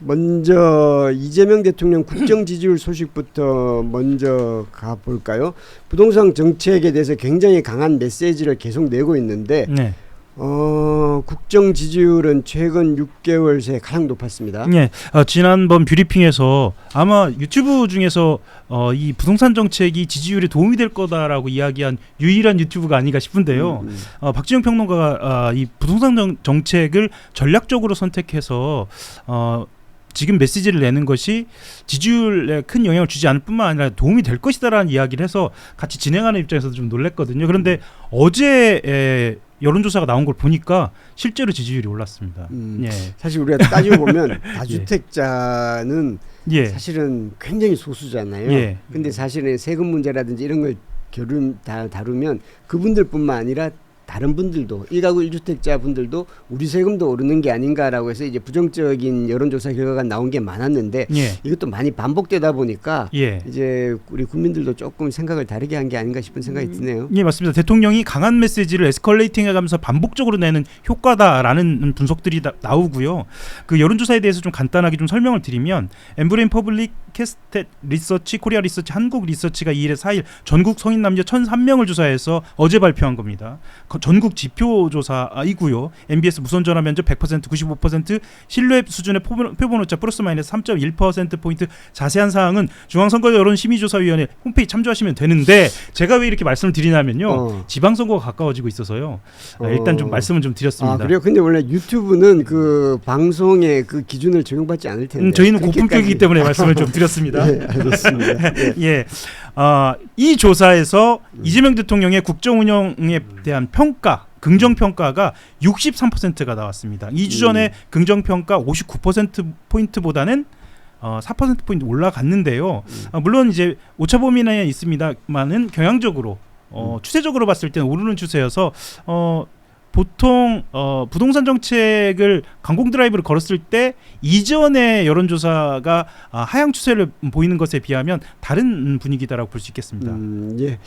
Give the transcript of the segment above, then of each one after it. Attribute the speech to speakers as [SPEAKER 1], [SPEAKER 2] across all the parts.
[SPEAKER 1] 먼저 이재명 대통령 국정 지지율 소식부터 먼저 가볼까요? 부동산 정책에 대해서 굉장히 강한 메시지를 계속 내고 있는데
[SPEAKER 2] 네.
[SPEAKER 1] 국정 지지율은 최근 6개월 새 가장 높았습니다.
[SPEAKER 2] 네. 지난번 뷰리핑에서 아마 유튜브 중에서 이 부동산 정책이 지지율에 도움이 될 거다라고 이야기한 유일한 유튜브가 아닌가 싶은데요. 박지영 평론가가 이 부동산 정책을 전략적으로 선택해서 지금 메시지를 내는 것이 지지율에 큰 영향을 주지 않을 뿐만 아니라 도움이 될 것이다라는 이야기를 해서 같이 진행하는 입장에서도 좀 놀랐거든요. 그런데 어제 여론조사가 나온 걸 보니까 실제로 지지율이 올랐습니다.
[SPEAKER 1] 예. 사실 우리가 따지고 보면 다주택자는
[SPEAKER 2] 예.
[SPEAKER 1] 사실은 굉장히 소수잖아요.
[SPEAKER 2] 예.
[SPEAKER 1] 근데 사실은 세금 문제라든지 이런 걸 다루면 그분들뿐만 아니라 다른 분들도 1가구 1주택자 분들도 우리 세금도 오르는 게 아닌가라고 해서 이제 부정적인 여론조사 결과가 나온 게 많았는데
[SPEAKER 2] 예.
[SPEAKER 1] 이것도 많이 반복되다 보니까
[SPEAKER 2] 예.
[SPEAKER 1] 이제 우리 국민들도 조금 생각을 다르게 한 게 아닌가 싶은 생각이 드네요.
[SPEAKER 2] 예, 맞습니다. 대통령이 강한 메시지를 에스컬레이팅해가면서 반복적으로 내는 효과다라는 분석들이 나오고요. 그 여론조사에 대해서 좀 간단하게 좀 설명을 드리면 엠브레인 퍼블릭 캐스텟 리서치 코리아 리서치 한국 리서치가 2일 4일 전국 성인 남녀 1,003명을 조사해서 어제 발표한 겁니다. 전국 지표 조사이고요. MBS 무선 전화 면접 100%, 95% 신뢰 수준의 표본오차 플러스 마이너스 3.1%포인트 자세한 사항은 중앙선거 여론심의조사위원회 홈페이지 참조하시면 되는데 제가 왜 이렇게 말씀을 드리냐면요. 지방선거가 가까워지고 있어서요. 일단 좀 말씀을 좀 드렸습니다.
[SPEAKER 1] 그래요? 근데 원래 유튜브는 그 방송의 그 기준을 적용받지 않을 텐데.
[SPEAKER 2] 저희는 고품격이기 때문에 말씀을 좀 드렸습니다.
[SPEAKER 1] 네, 알겠습니다.
[SPEAKER 2] 예. 이 조사에서 이재명 대통령의 국정 운영에 대한 평가, 긍정 평가가 63%가 나왔습니다. 2주 전에 긍정 평가 59% 포인트보다는 4% 포인트 올라갔는데요. 물론 이제 오차 범위 내에 있습니다만은 경향적으로 추세적으로 봤을 때는 오르는 추세여서 보통 부동산 정책을 강공 드라이브를 걸었을 때 이전의 여론조사가 하향 추세를 보이는 것에 비하면 다른 분위기다라고 볼 수 있겠습니다.
[SPEAKER 1] 예.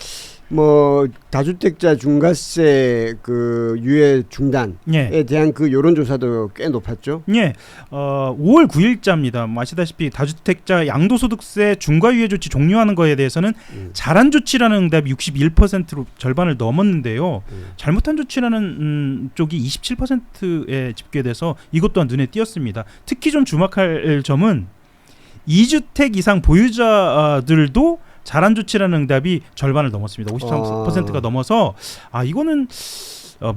[SPEAKER 1] 뭐 다주택자 중과세 그 유예 중단에 대한 그 여론조사도 꽤 높았죠.
[SPEAKER 2] 예. 5월 9일자입니다. 아시다시피 다주택자 양도소득세 중과유예 조치 종료하는 거에 대해서는 잘한 조치라는 응답이 61%로 절반을 넘었는데요. 잘못한 조치라는 쪽이 27%에 집계돼서 이것 또한 눈에 띄었습니다. 특히 좀 주목할 점은 2주택 이상 보유자들도 잘한 조치라는 응답이 절반을 넘었습니다. 53%가 넘어서 이거는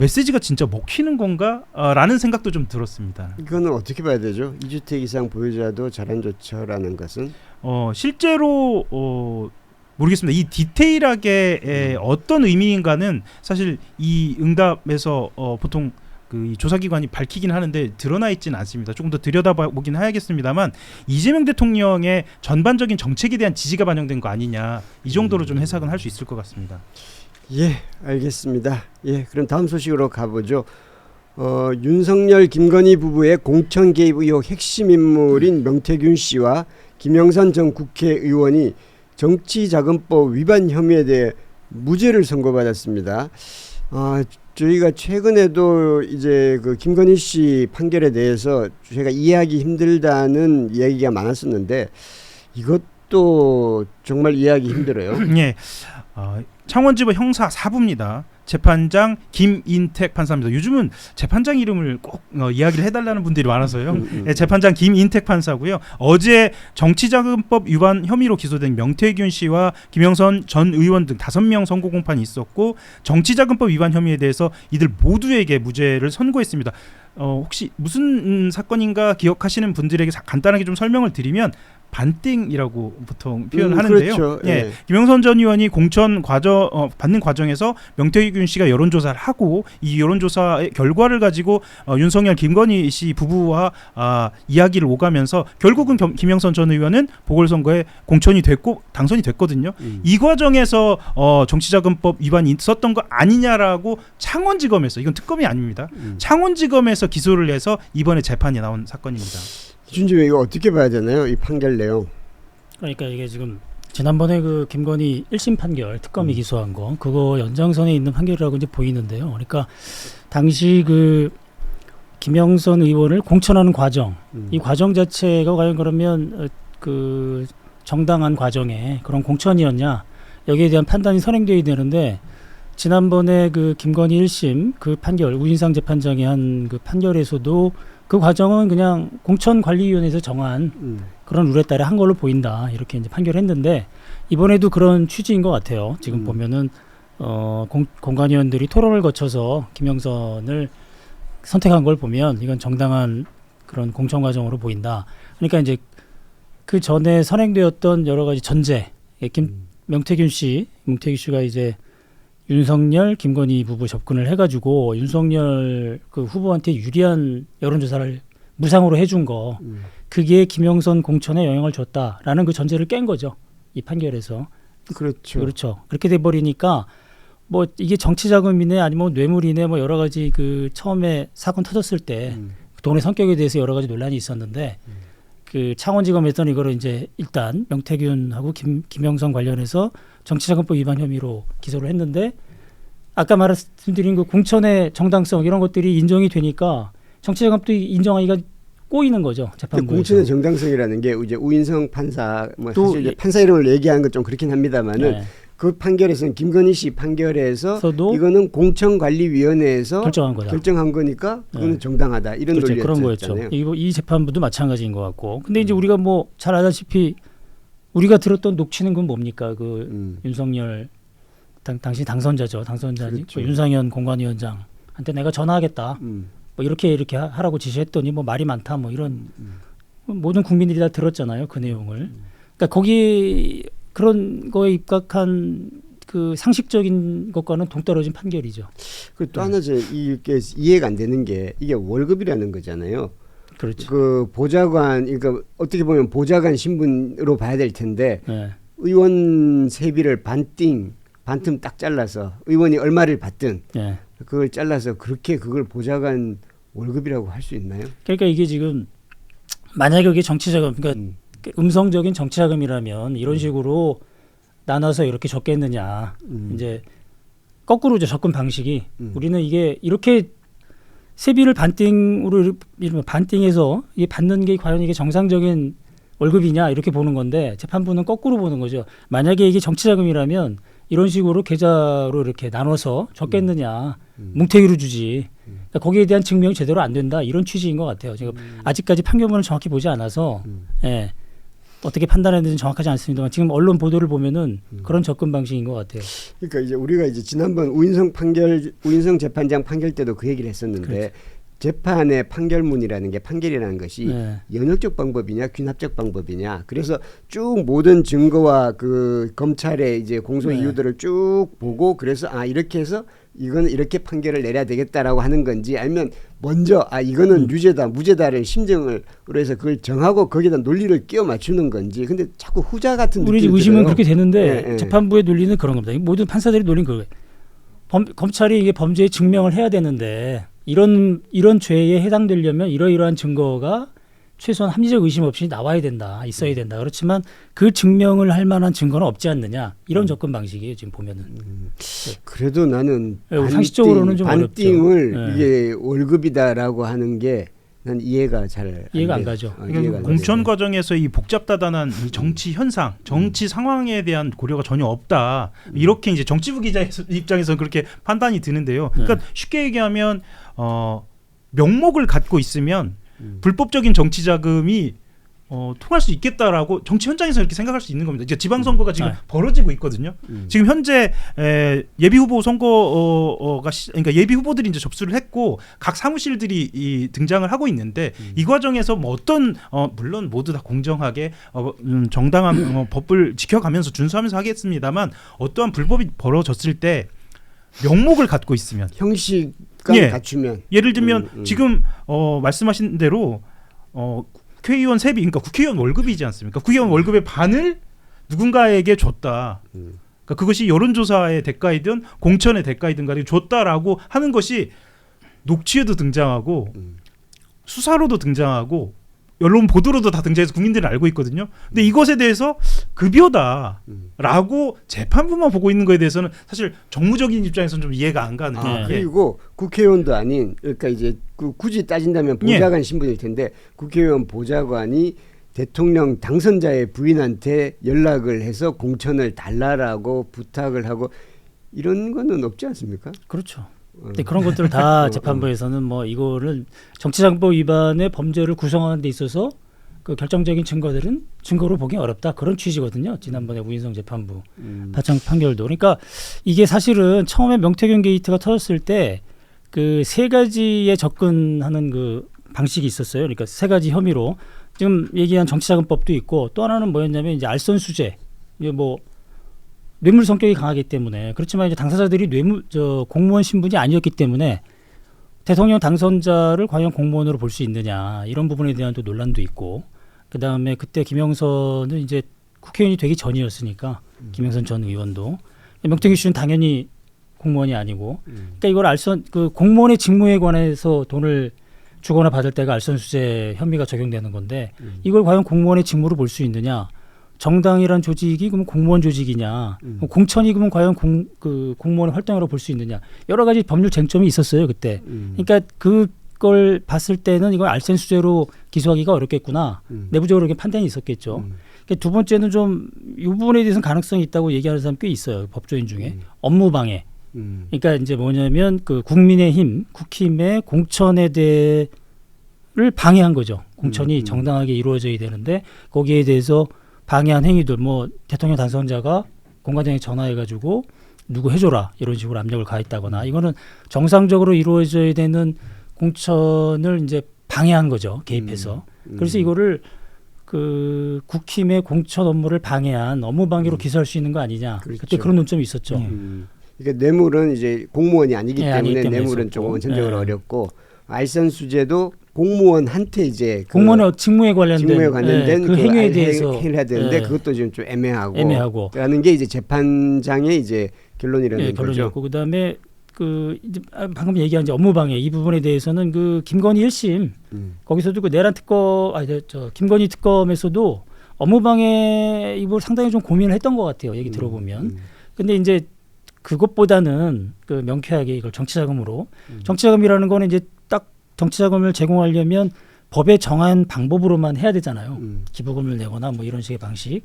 [SPEAKER 2] 메시지가 진짜 먹히는 건가? 라는 생각도 좀 들었습니다.
[SPEAKER 1] 이거는 어떻게 봐야 되죠? 2주택 이상 보유자도 잘한 조치라는 것은?
[SPEAKER 2] 실제로 모르겠습니다. 이 디테일하게 어떤 의미인가는 사실 이 응답에서 보통 이 조사기관이 밝히긴 하는데 드러나 있지는 않습니다. 조금 더 들여다보긴 해야겠습니다만 이재명 대통령의 전반적인 정책에 대한 지지가 반영된 거 아니냐 이 정도로 좀 해석은 할 수 있을 것 같습니다.
[SPEAKER 1] 예, 알겠습니다. 예, 그럼 다음 소식으로 가보죠. 윤석열 김건희 부부의 공천 개입 의혹 핵심 인물인 명태균 씨와 김영선 전 국회의원이 정치자금법 위반 혐의에 대해 무죄를 선고받았습니다. 저희가 최근에도 이제 그 김건희 씨 판결에 대해서 제가 이해하기 힘들다는 이야기가 많았었는데 이것도 정말 이해하기 힘들어요.
[SPEAKER 2] 예. 창원지법 형사 4부입니다. 재판장 김인택 판사입니다. 요즘은 재판장 이름을 꼭 이야기를 해달라는 분들이 많아서요. 네, 재판장 김인택 판사고요. 어제 정치자금법 위반 혐의로 기소된 명태균 씨와 김영선 전 의원 등 5명 선고 공판이 있었고 정치자금법 위반 혐의에 대해서 이들 모두에게 무죄를 선고했습니다. 혹시 무슨 사건인가 기억하시는 분들에게 간단하게 좀 설명을 드리면 반띵이라고 보통 표현하는데요.
[SPEAKER 1] 그렇죠.
[SPEAKER 2] 예. 김영선 전 의원이 공천 받는 과정에서 명태균 씨가 여론조사를 하고 이 여론조사의 결과를 가지고 윤석열 김건희 씨 부부와 이야기를 오가면서 결국은 김영선 전 의원은 보궐선거에 공천이 됐고 당선이 됐거든요. 이 과정에서 정치자금법 위반이 있었던 거 아니냐라고 창원지검에서 이건 특검이 아닙니다. 창원지검에서 기소를 해서 이번에 재판이 나온 사건입니다.
[SPEAKER 1] 기준님 이거 어떻게 봐야 되나요? 이 판결 내용.
[SPEAKER 3] 그러니까 이게 지금 지난번에 그 김건희 1심 판결 특검이 기소한 거 그거 연장선에 있는 판결이라고 이제 보이는데요. 그러니까 당시 그 김영선 의원을 공천하는 과정,
[SPEAKER 1] 음.
[SPEAKER 3] 이 과정 자체가 과연 그러면 그 정당한 과정에 그런 공천이었냐 여기에 대한 판단이 선행돼야 되는데 지난번에 그 김건희 1심 그 판결 우인상 재판장이 한 그 판결에서도 그 과정은 그냥 공천관리위원회에서 정한 그런 룰에 따라 한 걸로 보인다 이렇게 이제 판결했는데 이번에도 그런 취지인 것 같아요. 지금 보면은 공관위원들이 토론을 거쳐서 김영선을 선택한 걸 보면 이건 정당한 그런 공천 과정으로 보인다. 그러니까 이제 그 전에 선행되었던 여러 가지 전제, 명태균 씨가 이제 윤석열, 김건희 부부 접근을 해가지고 윤석열 그 후보한테 유리한 여론조사를 무상으로 해준 거, 그게 김영선 공천에 영향을 줬다라는 그 전제를 깬 거죠. 이 판결에서.
[SPEAKER 1] 그렇죠.
[SPEAKER 3] 그렇죠. 그렇게 돼 버리니까 뭐 이게 정치 자금이네 아니면 뇌물이네 뭐 여러 가지 그 처음에 사건 터졌을 때 돈의 성격에 대해서 여러 가지 논란이 있었는데 그 창원지검에서는 이거를 이제 일단 명태균하고 김영선 관련해서 정치자금법 위반 혐의로 기소를 했는데 아까 말씀드린 그 공천의 정당성 이런 것들이 인정이 되니까 정치자금도 인정하기가 꼬이는 거죠. 재판부에서.
[SPEAKER 1] 공천의 정당성이라는 게 이제 우인성 판사 뭐
[SPEAKER 3] 또
[SPEAKER 1] 사실 이제 판사 이름을 얘기하는 건 좀 그렇긴 합니다만은
[SPEAKER 3] 네.
[SPEAKER 1] 그 판결에서는 김건희 씨 판결에서
[SPEAKER 3] 서도
[SPEAKER 1] 이거는 공천관리위원회에서
[SPEAKER 3] 결정한 거다.
[SPEAKER 1] 결정한 거니까 그거는
[SPEAKER 3] 네.
[SPEAKER 1] 정당하다 이런
[SPEAKER 3] 그렇죠. 그런
[SPEAKER 1] 논리였잖아요.
[SPEAKER 3] 거였죠. 이 재판부도 마찬가지인 것 같고. 근데 이제 우리가 뭐 잘 알다시피 우리가 들었던 녹취는 그건 뭡니까? 그 윤석열 당시 당선자죠. 당선자니
[SPEAKER 1] 그렇죠.
[SPEAKER 3] 그 윤상현 공관위원장한테 내가 전화하겠다. 뭐 이렇게 하라고 지시했더니 뭐 말이 많다. 뭐 이런 모든 국민들이 다 들었잖아요. 그 내용을. 그러니까 거기 그런 거에 입각한 그 상식적인 것과는 동떨어진 판결이죠.
[SPEAKER 1] 그리고 또 하나 이게 이해가 안 되는 게 이게 월급이라는 거잖아요.
[SPEAKER 3] 그렇죠.
[SPEAKER 1] 그 보좌관 그러니까 어떻게 보면 보좌관 신분으로 봐야 될 텐데
[SPEAKER 3] 네.
[SPEAKER 1] 의원 세비를 반틈 딱 잘라서 의원이 얼마를 받든
[SPEAKER 3] 네.
[SPEAKER 1] 그걸 잘라서 그렇게 그걸 보좌관 월급이라고 할 수 있나요?
[SPEAKER 3] 그러니까 이게 지금 만약에 그게 정치자금 그러니까 음성적인 정치자금이라면 이런 식으로 나눠서 이렇게 줬겠느냐. 이제 거꾸로죠. 접근 방식이. 우리는 이게 이렇게 세비를 반띵으로 반띵해서 이게 받는 게 과연 이게 정상적인 월급이냐 이렇게 보는 건데 재판부는 거꾸로 보는 거죠. 만약에 이게 정치자금이라면 이런 식으로 계좌로 이렇게 나눠서 줬겠느냐. 뭉태기로 주지. 그러니까 거기에 대한 증명이 제대로 안 된다. 이런 취지인 것 같아요. 지금 아직까지 판결문을 정확히 보지 않아서 예. 어떻게 판단했는지 정확하지 않습니다만 지금 언론 보도를 보면은 그런 접근 방식인 것 같아요.
[SPEAKER 1] 그러니까 이제 우리가 이제 지난번 우인성 재판장 판결 때도 그 얘기를 했었는데
[SPEAKER 3] 그렇죠.
[SPEAKER 1] 재판의 판결문이라는 게 판결이라는 것이
[SPEAKER 3] 네.
[SPEAKER 1] 연역적 방법이냐 귀납적 방법이냐 그래서 쭉 모든 증거와 그 검찰의 이제 공소
[SPEAKER 3] 네.
[SPEAKER 1] 이유들을 쭉 보고 그래서 이렇게 해서 이거는 이렇게 판결을 내려야 되겠다라고 하는 건지 아니면 먼저 이거는 유죄다 무죄다를 심정으로 해서 그걸 정하고 거기다 논리를 끼워 맞추는 건지 근데 자꾸 후자 같은
[SPEAKER 3] 우리
[SPEAKER 1] 느낌이
[SPEAKER 3] 의심은
[SPEAKER 1] 들어요.
[SPEAKER 3] 그렇게 되는데
[SPEAKER 1] 네, 네.
[SPEAKER 3] 재판부의 논리는 그런 겁니다. 모든 판사들이 논리는 그거예요. 검찰이 이게 범죄의 증명을 해야 되는데 이런 죄에 해당되려면 이러이러한 증거가 최소한 합리적 의심 없이 나와야 된다, 있어야 된다. 그렇지만 그 증명을 할 만한 증거는 없지 않느냐 이런 접근 방식이에요. 지금 보면은.
[SPEAKER 1] 그래도 나는
[SPEAKER 3] 상식적으로는 좀
[SPEAKER 1] 반띵을
[SPEAKER 3] 어렵죠.
[SPEAKER 1] 이게 월급이다라고 하는 게 난 이해가 잘
[SPEAKER 3] 이해가 안 가죠.
[SPEAKER 1] 이해가 안
[SPEAKER 2] 공천
[SPEAKER 1] 가요.
[SPEAKER 2] 과정에서 이 복잡다단한 이 정치 현상, 정치 상황에 대한 고려가 전혀 없다. 이렇게 이제 정치부 기자 입장에서는 그렇게 판단이 드는데요. 그러니까 쉽게 얘기하면 명목을 갖고 있으면 불법적인 정치 자금이 통할 수 있겠다라고 정치 현장에서 이렇게 생각할 수 있는 겁니다. 이제 지방선거가 지금 벌어지고 있거든요. 지금 현재 예비 후보 선거가 그러니까 예비 후보들이 이제 접수를 했고 각 사무실들이 등장을 하고 있는데 이 과정에서 뭐 어떤 물론 모두 다 공정하게 정당한 법을 지켜가면서 준수하면서 하겠습니다만 어떠한 불법이 벌어졌을 때 명목을 갖고 있으면
[SPEAKER 1] 형식감 갖추면
[SPEAKER 2] 예를 들면 지금 말씀하신 대로 국회의원 세비, 그러니까 국회의원 월급이지 않습니까? 국회의원 월급의 반을 누군가에게 줬다. 그러니까 그것이 여론조사의 대가이든 공천의 대가이든 간에 줬다라고 하는 것이 녹취에도 등장하고 수사로도 등장하고 언론 보도로도 다 등장해서 국민들은 알고 있거든요. 근데 이것에 대해서 급여다라고 재판부만 보고 있는 거에 대해서는 사실 정무적인 입장에서는 좀 이해가 안 가는 게
[SPEAKER 1] 그리고 국회의원도 아닌 그러니까 이제 굳이 따진다면 보좌관 신분일 텐데 국회의원 보좌관이 대통령 당선자의 부인한테 연락을 해서 공천을 달라라고 부탁을 하고 이런 거는 없지 않습니까?
[SPEAKER 3] 그렇죠. 근데 그런 것들을 다 재판부에서는 뭐 이거를 정치자금법 위반의 범죄를 구성하는 데 있어서 그 결정적인 증거로 보기 어렵다 그런 취지거든요. 지난번에 우인성 재판부 파창 판결도. 그러니까 이게 사실은 처음에 명태균 게이트가 터졌을 때 그 세 가지에 접근하는 그 방식이 있었어요. 그러니까 세 가지 혐의로 지금 얘기한 정치자금법도 있고 또 하나는 뭐였냐면 이제 알선수재, 이게 뭐 뇌물 성격이 강하기 때문에 그렇지만 이제 당사자들이 공무원 신분이 아니었기 때문에 대통령 당선자를 과연 공무원으로 볼 수 있느냐 이런 부분에 대한 또 논란도 있고 그 다음에 그때 김영선은 이제 국회의원이 되기 전이었으니까 김영선 전 의원도 명태균 씨는 당연히 공무원이 아니고 그러니까 이걸 그 공무원의 직무에 관해서 돈을 주거나 받을 때가 알선수재 혐의가 적용되는 건데 이걸 과연 공무원의 직무로 볼 수 있느냐? 정당이란 조직이 그러면 공무원 조직이냐? 공천이 그러면 과연 공무원의 활동으로 볼 수 있느냐? 여러 가지 법률 쟁점이 있었어요 그때. 그러니까 그걸 봤을 때는 이걸 알선수재로 기소하기가 어렵겠구나. 내부적으로 이렇게 판단이 있었겠죠. 그러니까 두 번째는 좀 이 부분에 대해서는 가능성이 있다고 얘기하는 사람 꽤 있어요 법조인 중에 업무방해. 그러니까 이제 뭐냐면 그 국민의힘, 국힘의 공천에 대해를 방해한 거죠. 공천이 정당하게 이루어져야 되는데 거기에 대해서 방해한 행위들, 뭐 대통령 당선자가 공관장에 전화해가지고 누구 해줘라 이런 식으로 압력을 가했다거나 이거는 정상적으로 이루어져야 되는 공천을 이제 방해한 거죠. 개입해서. 그래서 이거를 그 국힘의 공천 업무를 방해한 업무 방해로 기소할 수 있는 거 아니냐.
[SPEAKER 1] 그렇죠.
[SPEAKER 3] 그때 그런 논점이 있었죠.
[SPEAKER 1] 그러니까 뇌물은 이제 공무원이 아니기 때문에
[SPEAKER 3] 아니기 때문에
[SPEAKER 1] 뇌물은
[SPEAKER 3] 있었고.
[SPEAKER 1] 조금 원천적으로 어렵고 알선수재도 공무원한테 이제
[SPEAKER 3] 공무원의 직무에 관련된 그 행위에 대해서
[SPEAKER 1] 행위를 해야 되는데 그것도 지금 좀 애매하고 라는 게 이제 재판장의 이제 결론이라는 거죠.
[SPEAKER 3] 결론이었고 그다음에 그 이제 방금 얘기한 이제 업무방해 이 부분에 대해서는 그 김건희 1심 거기서도 그 내란 특검 김건희 특검에서도 업무방해 이걸 상당히 좀 고민을 했던 것 같아요. 얘기 들어보면. 근데 이제 그것보다는 그 명쾌하게 이걸 정치자금으로 정치자금이라는 거는 이제 딱 정치자금을 제공하려면 법에 정한 방법으로만 해야 되잖아요. 기부금을 내거나 뭐 이런 식의 방식.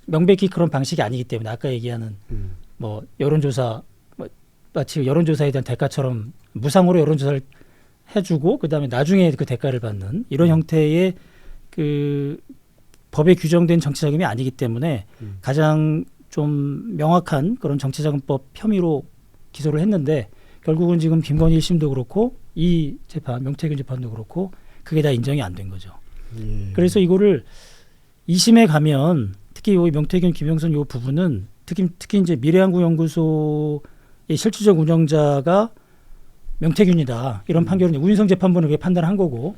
[SPEAKER 3] 명백히 그런 방식이 아니기 때문에 아까 얘기하는 뭐 여론조사 마치 여론조사에 대한 대가처럼 무상으로 여론조사를 해주고 그다음에 나중에 그 대가를 받는 이런 형태의 그 법에 규정된 정치자금이 아니기 때문에 가장 좀 명확한 그런 정치자금법 혐의로 기소를 했는데 결국은 지금 김건희 1심도 그렇고 이 재판 명태균 재판도 그렇고 그게 다 인정이 안 된 거죠. 그래서 이거를 2심에 가면 특히 이 명태균 김영선 이 부분은 특히 이제 미래한국연구소의 실질적 운영자가 명태균이다 이런 판결은 우인성 재판부는 그게 판단한 거고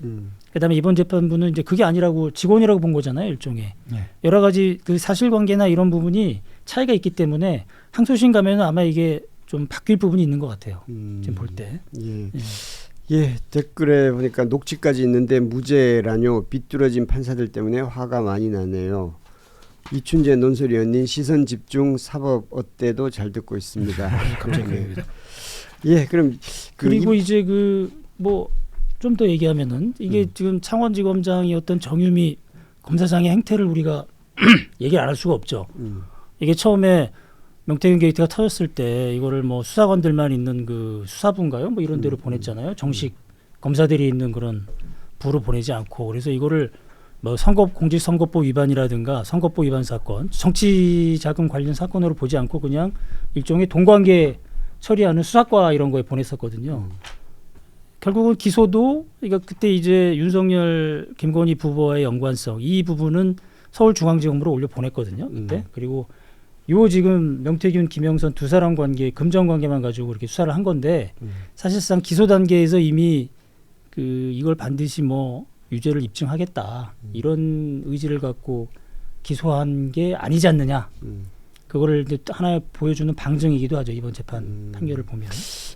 [SPEAKER 3] 그다음에 이번 재판부는 이제 그게 아니라고 직원이라고 본 거잖아요 일종의 여러 가지 그 사실관계나 이런 부분이 차이가 있기 때문에 항소심 가면은 아마 이게 좀 바뀔 부분이 있는 것 같아요 지금 볼 때.
[SPEAKER 1] 예, 댓글에 보니까 녹취까지 있는데 무죄라뇨. 비뚤어진 판사들 때문에 화가 많이 나네요. 이춘재 논설위원님 시선 집중 사법 어때도 잘 듣고 있습니다.
[SPEAKER 3] 갑자기
[SPEAKER 1] 예, 그럼
[SPEAKER 3] 그리고 이제 그 뭐 좀 더 얘기하면은 이게 지금 창원지검장이 어떤 정유미 검사장의 행태를 우리가 얘기를 안 할 수가 없죠. 이게 처음에 명태균 게이트가 터졌을 때 이거를 뭐 수사관들만 있는 그 수사부인가요? 뭐 이런 데로 보냈잖아요. 정식 검사들이 있는 그런 부로 보내지 않고 그래서 이거를 뭐 공직선거법 위반이라든가 선거법 위반 사건, 정치자금 관련 사건으로 보지 않고 그냥 일종의 동관계 처리하는 수사과 이런 거에 보냈었거든요. 결국은 기소도 그러니까 그때 이제 윤석열, 김건희 부부와의 연관성 이 부분은 서울중앙지검으로 올려 보냈거든요. 그때 그리고 요 지금 명태균, 김영선 두 사람 관계, 금전 관계만 가지고 이렇게 수사를 한 건데 사실상 기소 단계에서 이미 그 이걸 반드시 뭐 유죄를 입증하겠다 이런 의지를 갖고 기소한 게 아니지 않느냐. 그거를 이제 하나 보여주는 방증이기도 하죠. 이번 재판 판결을 보면.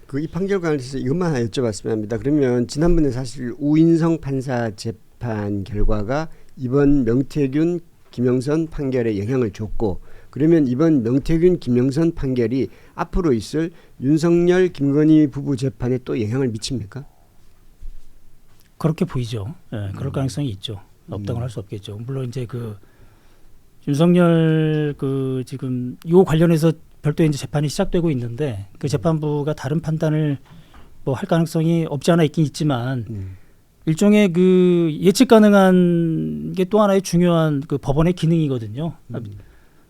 [SPEAKER 1] 그 이 판결 관련해서 이것만 하나 여쭤봤으면 합니다. 그러면 지난번에 사실 우인성 판사 재판 결과가 이번 명태균 김영선 판결에 영향을 줬고 그러면 이번 명태균 김영선 판결이 앞으로 있을 윤석열 김건희 부부 재판에 또 영향을 미칩니까?
[SPEAKER 3] 그렇게 보이죠. 예, 그럴 가능성이 있죠. 없다고는 할 수 없겠죠. 물론 이제 그 윤석열 그 지금 요 관련해서 별도의 이제 재판이 시작되고 있는데 그 재판부가 다른 판단을 뭐 할 가능성이 없지 않아 있긴 있지만 일종의 그 예측 가능한 게 또 하나의 중요한 그 법원의 기능이거든요.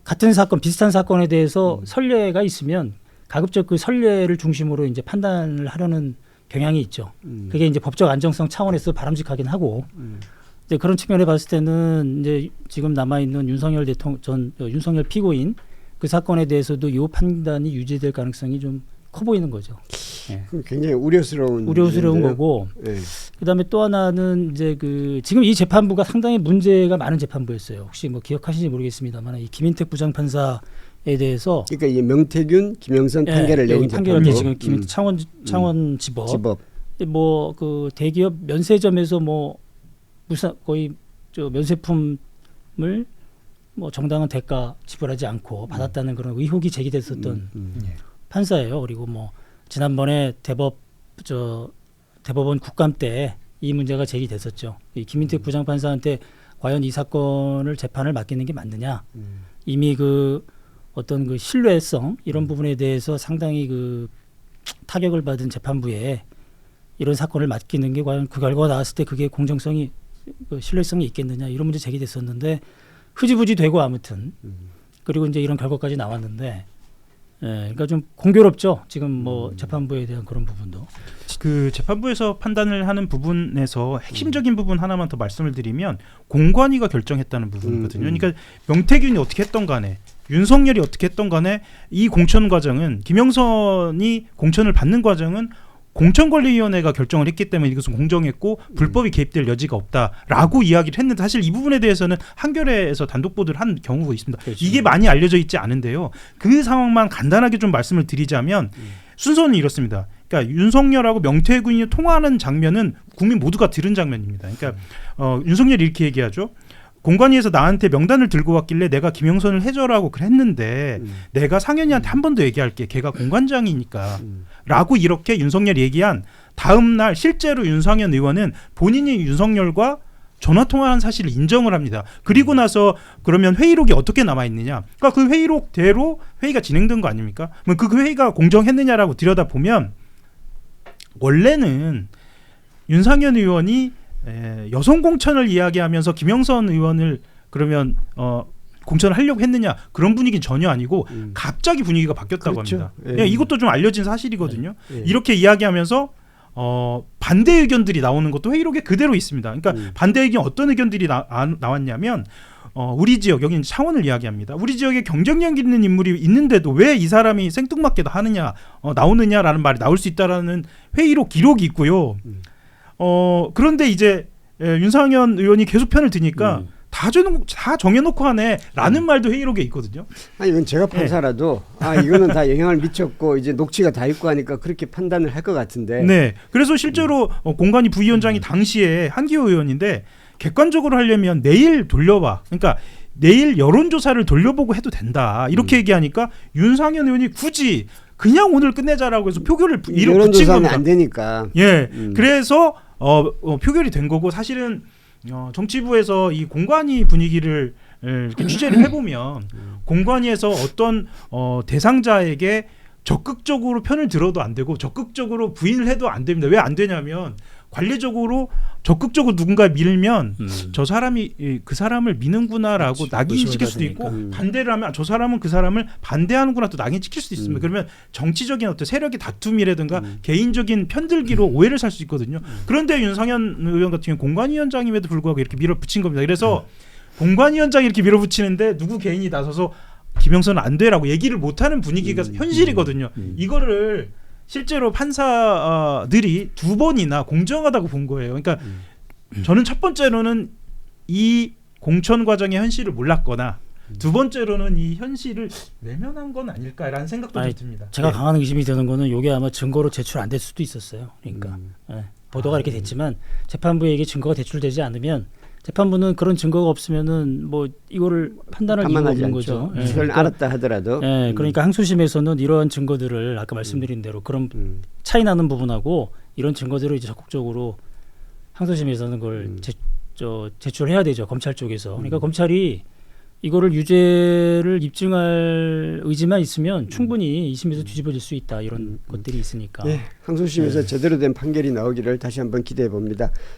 [SPEAKER 3] 같은 사건, 비슷한 사건에 대해서 선례가 있으면 가급적 그 선례를 중심으로 이제 판단을 하려는 경향이 있죠. 그게 이제 법적 안정성 차원에서 바람직하긴 하고 이제 그런 측면에 봤을 때는 이제 지금 남아 있는 윤석열 윤석열 피고인 그 사건에 대해서도 이 판단이 유지될 가능성이 좀 커 보이는 거죠. 예.
[SPEAKER 1] 그럼 굉장히 우려스러운
[SPEAKER 3] 우려스러운
[SPEAKER 1] 일인데요.
[SPEAKER 3] 거고.
[SPEAKER 1] 네.
[SPEAKER 3] 그다음에 또 하나는 이제 그 지금 이 재판부가 상당히 문제가 많은 재판부였어요. 혹시 뭐 기억하시는지 모르겠습니다만 이 김인택 부장판사에 대해서
[SPEAKER 1] 그러니까 이 명태균 김영선 판결을 내린
[SPEAKER 3] 판결을
[SPEAKER 1] 재판부.
[SPEAKER 3] 지금 김인택 창원지법
[SPEAKER 1] 지법.
[SPEAKER 3] 뭐 그 대기업 면세점에서 뭐 거의 저 면세품을 뭐 정당한 대가 지불하지 않고 받았다는 그런 의혹이 제기됐었던 판사예요. 그리고 뭐 지난번에 대법원 국감 때 이 문제가 제기됐었죠. 이 김인택 부장판사한테 과연 이 사건을 재판을 맡기는 게 맞느냐? 이미 그 어떤 그 신뢰성 이런 부분에 대해서 상당히 그 타격을 받은 재판부에 이런 사건을 맡기는 게 과연 그 결과가 나왔을 때 그게 공정성이 그 신뢰성이 있겠느냐 이런 문제 제기됐었는데 흐지부지 되고 아무튼 그리고 이제 이런 결과까지 나왔는데 그러니까 좀 공교롭죠. 지금 뭐 재판부에 대한 그런 부분도.
[SPEAKER 2] 그 재판부에서 판단을 하는 부분에서 핵심적인 부분 하나만 더 말씀을 드리면 공관위가 결정했다는 부분이거든요. 그러니까 명태균이 어떻게 했던 간에 윤석열이 어떻게 했던 간에 이 공천 과정은 김영선이 공천을 받는 과정은 공천관리위원회가 결정을 했기 때문에 이것은 공정했고 불법이 개입될 여지가 없다라고 이야기를 했는데 사실 이 부분에 대해서는 한겨레에서 단독 보도를 한 경우가 있습니다.
[SPEAKER 3] 그렇죠.
[SPEAKER 2] 이게 많이 알려져 있지 않은데요. 그 상황만 간단하게 좀 말씀을 드리자면 순서는 이렇습니다. 그러니까 윤석열하고 명태균이 통화하는 장면은 국민 모두가 들은 장면입니다. 그러니까 윤석열이 이렇게 얘기하죠. 공관위에서 나한테 명단을 들고 왔길래 내가 김영선을 해줘라고 그랬는데 내가 상현이한테 한 번 더 얘기할게. 걔가 공관장이니까 라고 이렇게 윤석열이 얘기한 다음 날 실제로 윤상현 의원은 본인이 윤석열과 전화통화한 사실을 인정을 합니다. 그리고 나서 그러면 회의록이 어떻게 남아있느냐. 그러니까 그 회의록대로 회의가 진행된 거 아닙니까? 그 회의가 공정했느냐라고 들여다보면 원래는 윤상현 의원이 여성 공천을 이야기하면서 김영선 의원을 그러면 공천을 하려고 했느냐 그런 분위기는 전혀 아니고 갑자기 분위기가 바뀌었다고
[SPEAKER 1] 그렇죠.
[SPEAKER 2] 합니다. 이것도 좀 알려진 사실이거든요.
[SPEAKER 1] 예.
[SPEAKER 2] 이렇게 이야기하면서 반대 의견들이 나오는 것도 회의록에 그대로 있습니다. 그러니까 반대 의견 어떤 의견들이 나왔냐면 우리 지역 여기는 창원을 이야기합니다. 우리 지역에 경쟁력 있는 인물이 있는데도 왜 이 사람이 생뚱맞게 하느냐 나오느냐라는 말이 나올 수 있다라는 회의록 기록이 있고요. 그런데 이제 윤상현 의원이 계속 편을 드니까 다 정해놓고 하네라는 말도 회의록에 있거든요.
[SPEAKER 1] 아니 이건 제가 판사라도 이거는 다 영향을 미쳤고 이제 녹취가 다 있고 하니까 그렇게 판단을 할 것 같은데.
[SPEAKER 2] 네. 그래서 실제로 공관위 부위원장이 당시에 한기호 의원인데 객관적으로 하려면 내일 돌려봐. 그러니까 내일 여론조사를 돌려보고 해도 된다. 이렇게 얘기하니까 윤상현 의원이 굳이 그냥 오늘 끝내자라고 해서 표결을 붙인
[SPEAKER 1] 여론조사는
[SPEAKER 2] 겁니다.
[SPEAKER 1] 안 되니까.
[SPEAKER 2] 예. 그래서 표결이 된 거고 사실은 정치부에서 이 공관위 분위기를 이렇게 취재를 해보면 공관위에서 어떤 대상자에게 적극적으로 편을 들어도 안 되고 적극적으로 부인을 해도 안 됩니다. 왜 안 되냐면 관례적으로 적극적으로 누군가 밀면 저 사람이 그 사람을 미는구나라고 낙인시킬 수도 있고 반대를 하면 저 사람은 그 사람을 반대하는구나 또 낙인시킬 수도 있습니다. 그러면 정치적인 어떤 세력의 다툼이라든가 개인적인 편들기로 오해를 살 수 있거든요. 그런데 윤상현 의원 같은 경우 공관위원장임에도 불구하고 이렇게 밀어붙인 겁니다. 그래서 공관위원장이 이렇게 밀어붙이는데 누구 개인이 나서서 김영선은 안 돼라고 얘기를 못하는 분위기가 현실이거든요. 이거를 실제로 판사들이 두 번이나 공정하다고 본 거예요. 그러니까 저는 첫 번째로는 이 공천 과정의 현실을 몰랐거나 두 번째로는 이 현실을 외면한 건 아닐까라는 생각도 좀 듭니다.
[SPEAKER 3] 제가 강한 의심이 드는 거는 이게 아마 증거로 제출 안 될 수도 있었어요. 그러니까 보도가 이렇게 됐지만 재판부에 이게 증거가 제출되지 않으면 재판부는 그런 증거가 없으면은 뭐 이거를 판단할 이유가
[SPEAKER 1] 가만하지
[SPEAKER 3] 없는
[SPEAKER 1] 않죠.
[SPEAKER 3] 거죠. 예,
[SPEAKER 1] 그걸
[SPEAKER 3] 그러니까,
[SPEAKER 1] 알았다 하더라도.
[SPEAKER 3] 예, 그러니까 항소심에서는 이러한 증거들을 아까 말씀드린 대로 그런 차이 나는 부분하고 이런 증거들을 이제 적극적으로 항소심에서는 그걸 제출해야 되죠. 검찰 쪽에서. 그러니까 검찰이 이거를 유죄를 입증할 의지만 있으면 충분히 2심에서 뒤집어질 수 있다 이런 것들이 있으니까.
[SPEAKER 1] 네, 항소심에서 제대로 된 판결이 나오기를 다시 한번 기대해 봅니다.